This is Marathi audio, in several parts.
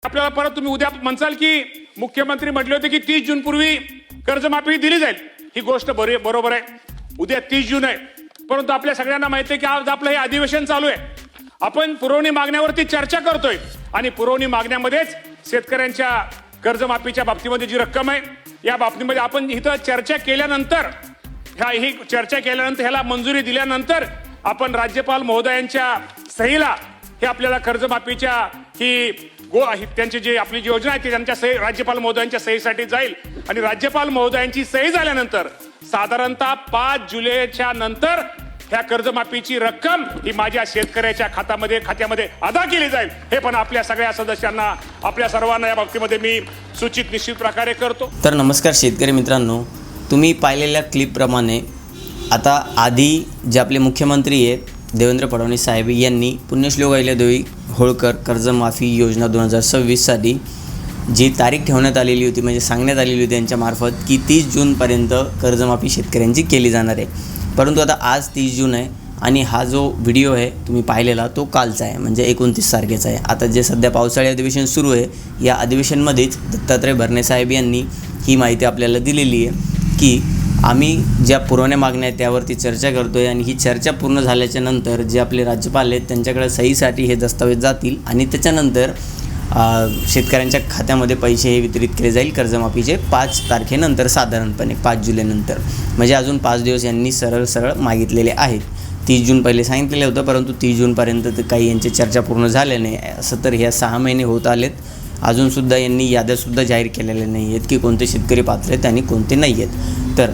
आपल्याला परत तुम्ही उद्या म्हणसाल की मुख्यमंत्री म्हटले होते की 30 जून पूर्वी कर्जमाफी दिली जाईल। ही गोष्ट बरोबर आहे, उद्या 30 जून आहे, परंतु आपल्या सगळ्यांना माहिती आहे की आज आपलं हे अधिवेशन चालू आहे। आपण पुरवणी मागण्यावरती चर्चा करतोय आणि पुरवणी मागण्यामध्येच शेतकऱ्यांच्या कर्जमाफीच्या बाबतीमध्ये जी रक्कम आहे या बाबतीमध्ये आपण इथं चर्चा केल्यानंतर ही चर्चा केल्यानंतर ह्याला मंजुरी दिल्यानंतर आपण राज्यपाल महोदयांच्या सहीला हे आपल्याला कर्जमाफीच्या ही त्यांची जी आपली जी योजना आहे ती त्यांच्या सही राज्यपाल महोदयांच्या सहीसाठी जाईल आणि राज्यपाल महोदयांची सही झाल्यानंतर साधारणतः 5 जुलैच्या नंतर ह्या कर्जमाफीची रक्कम ही माझ्या शेतकऱ्याच्या खात्यामध्ये अदा केली जाईल। हे पण आपल्या सगळ्या सदस्यांना आपल्या सर्वांना या बाबतीमध्ये मी सूचित निश्चित प्रकारे करतो। तर नमस्कार शेतकरी मित्रांनो, तुम्ही पाहिलेल्या क्लिपप्रमाणे आता आधी जे आपले मुख्यमंत्री आहेत देवेंद्र फडणवीस साहेब यांनी पुण्यश्लोक अहिल्यादेवी होळकर कर्जमाफी योजना 2026 साठी जी तारीख ठेवण्यात आलेली होती, म्हणजे सांगण्यात आलेली होती त्यांच्यामार्फत की 30 जूनपर्यंत कर्जमाफी शेतकऱ्यांची केली जाणार आहे। परंतु आता आज 30 जून आहे आणि हा जो व्हिडिओ आहे तुम्ही पाहिलेला तो कालचा आहे, म्हणजे 29 तारखेचा आहे। आता जे सध्या पावसाळी अधिवेशन सुरू आहे या अधिवेशनमध्येच दत्तात्रय भरणे साहेब यांनी ही माहिती आपल्याला दिलेली आहे की आम्ही ज्या पुरवण्या मागण्या आहेत त्यावरती चर्चा करतो आहे आणि ही चर्चा पूर्ण झाल्याच्या नंतर जे आपले राज्यपाल आहेत त्यांच्याकडे सहीसाठी हे दस्तावेज जातील आणि त्याच्यानंतर शेतकऱ्यांच्या खात्यामध्ये पैसे हे वितरित केले जाईल कर्जमाफीचे 5 तारखेनंतर, साधारणपणे 5 जुलैनंतर। म्हणजे अजून 5 दिवस यांनी सरळ मागितलेले आहेत। 30 जून पहिले सांगितलेलं होतं, परंतु 30 जूनपर्यंत तर काही यांची चर्चा पूर्ण झाल्या नाही। असं तर ह्या 6 महिने होत आलेत, अजूनसुद्धा यांनी याद्यासुद्धा जाहीर केलेल्या नाही आहेत की कोणते शेतकरी पात्र आहेत आणि कोणते नाही आहेत। तर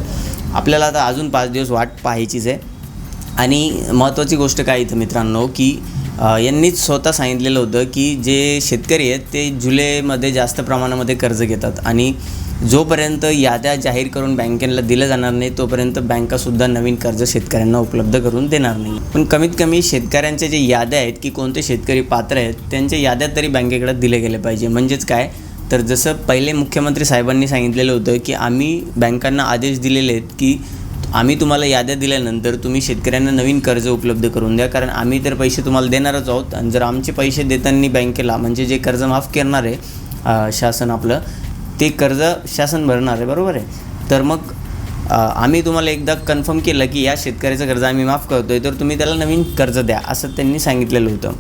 आपल्याला आता अजून 5 दिवस वाट पाहायचीच आहे। आणि महत्त्वाची गोष्ट काय इथं मित्रांनो की यांनीच स्वतः सांगितलेलं होतं की जे शेतकरी आहेत ते जुलैमध्ये जास्त प्रमाणामध्ये कर्ज घेतात आणि जोपर्यंत याद्या जाहीर करून बँकेला दिलं जाणार नाही तोपर्यंत बँकासुद्धा नवीन कर्ज शेतकऱ्यांना उपलब्ध करून देणार नाही। पण कमीत कमी शेतकऱ्यांच्या जे याद्या आहेत की कोणते शेतकरी पात्र आहेत त्यांच्या याद्या तरी बँकेकडे दिले गेले पाहिजे। म्हणजेच काय तर जसं पहिले मुख्यमंत्री साहेबांनी सांगितलेलं होतं की आम्ही बँकांना आदेश दिलेले आहेत की आम्ही तुम्हाला याद्या दिल्यानंतर तुम्ही शेतकऱ्यांना नवीन कर्ज उपलब्ध करून द्या, कारण आम्ही तर पैसे तुम्हाला देणारच आहोत आणि जर आमचे पैसे देताना बँकेला म्हणजे जे कर्ज माफ करणार आहे शासन आपलं ते कर्ज शासन भरणार आहे, बरोबर आहे। तर मग आम्ही तुम्हाला एकदा कन्फर्म केलं की या शेतकऱ्याचं कर्ज आम्ही माफ करतो आहे तर तुम्ही त्याला नवीन कर्ज द्या असं त्यांनी सांगितलेलं होतं।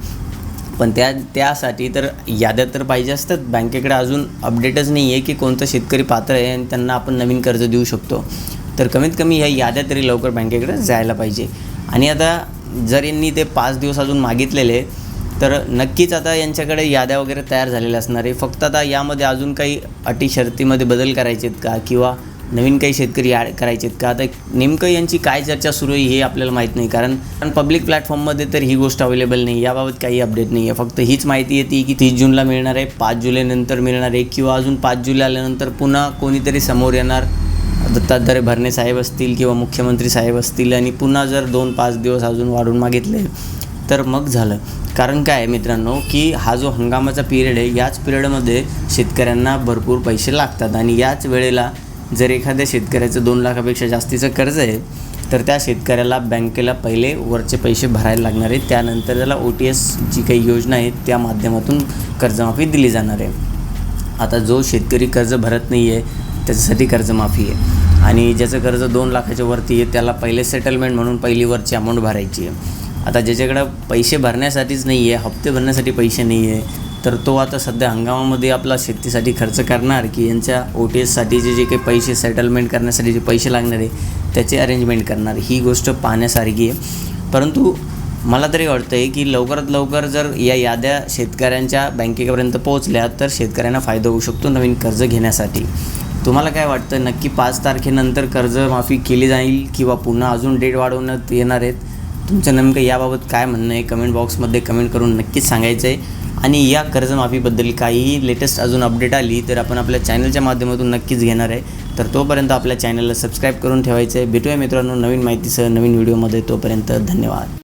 पण त्यासाठी तर याद्या तर पाहिजे असतात, बँकेकडे अजून अपडेटच नाही आहे की कोणतं शेतकरी पात्र आहे आणि त्यांना आपण नवीन कर्ज देऊ शकतो। तर कमीत कमी ह्या याद्या तरी लवकर बँकेकडे जायला पाहिजे। आणि आता जर यांनी ते 5 दिवस अजून मागितलेले तर नक्कीच आता यांच्याकडे याद्या वगैरे तयार झालेल्या असणार आहे। फक्त आता यामध्ये अजून काही अटी शर्तीमध्ये बदल करायचे आहेत का किंवा नवीन काही शेतकरी ॲड करायचे आहेत का, आता नेमकं यांची काय चर्चा सुरू आहे हे आपल्याला माहीत नाही, कारण पब्लिक प्लॅटफॉर्ममध्ये तर ही गोष्ट अवेलेबल नाही, याबाबत काही अपडेट नाही आहे। फक्त हीच माहिती येते की 30 जूनला मिळणार आहे, 5 जुलैनंतर मिळणार आहे किंवा अजून 5 जुलै आल्यानंतर पुन्हा कोणीतरी समोर येणार, दत्तात्रय भरणे साहेब असतील किंवा मुख्यमंत्री साहेब असतील आणि पुन्हा जर 2-5 दिवस अजून वाढून मागितले तर मग झालं। कारण काय आहे मित्रांनो की हा जो हंगामाचा पिरियड आहे याच पिरियडमध्ये शेतकऱ्यांना भरपूर पैसे लागतात आणि याच वेळेला जर एखाद्या शेतकऱ्याचं 2 लाखापेक्षा जास्तीचं कर्ज आहे तर त्या शेतकऱ्याला बँकेला पहिले वरचे पैसे भरायला लागणार आहेत, त्यानंतर त्याला OTS जी काही योजना आहे त्या माध्यमातून कर्जमाफी दिली जाणार आहे। आता जो शेतकरी कर्ज भरत नाही आहे त्याच्यासाठी कर्जमाफी आहे आणि ज्याचं कर्ज 2 लाखाच्या वरती आहे त्याला पहिले सेटलमेंट म्हणून पहिली वरची अमाऊंट भरायची आहे। आता ज्याच्याकडं पैसे भरण्यासाठीच नाही आहे, हप्ते भरण्यासाठी पैसे नाही आहे तर तो आता सध्या हंगामामध्ये आपला शेतीसाठी खर्च करणार की यांच्या OTSसाठीचे जे काही पैसे सेटलमेंट करण्यासाठी जे पैसे लागणार आहे त्याचे अरेंजमेंट करणार, ही गोष्ट पाहण्यासारखी आहे। परंतु मला तरी वाटतं आहे की लवकरात लवकर जर या याद्या शेतकऱ्यांच्या बँकेपर्यंत पोहोचल्या तर शेतकऱ्यांना फायदा होऊ शकतो नवीन कर्ज घेण्यासाठी। तुम्हाला काय वाटतं, नक्की 5 तारखेनंतर कर्जमाफी केली जाईल किंवा पुन्हा अजून डेट वाढवण्यात येणार आहेत? तुमचं नेमकं याबाबत काय म्हणणं आहे कमेंट बॉक्समध्ये कमेंट करून नक्कीच सांगायचं आहे। आणि या कर्जमाफीबद्दल काहीही लेटेस्ट अजून अपडेट आली तर आपण आपल्या चॅनलच्या माध्यमातून नक्कीच घेणार आहे। तर तोपर्यंत आपल्या चॅनलला सबस्क्राईब करून ठेवायचं आहे। भेटूया मित्रांनो नवीन माहितीसह नवीन व्हिडिओमध्ये, तोपर्यंत धन्यवाद।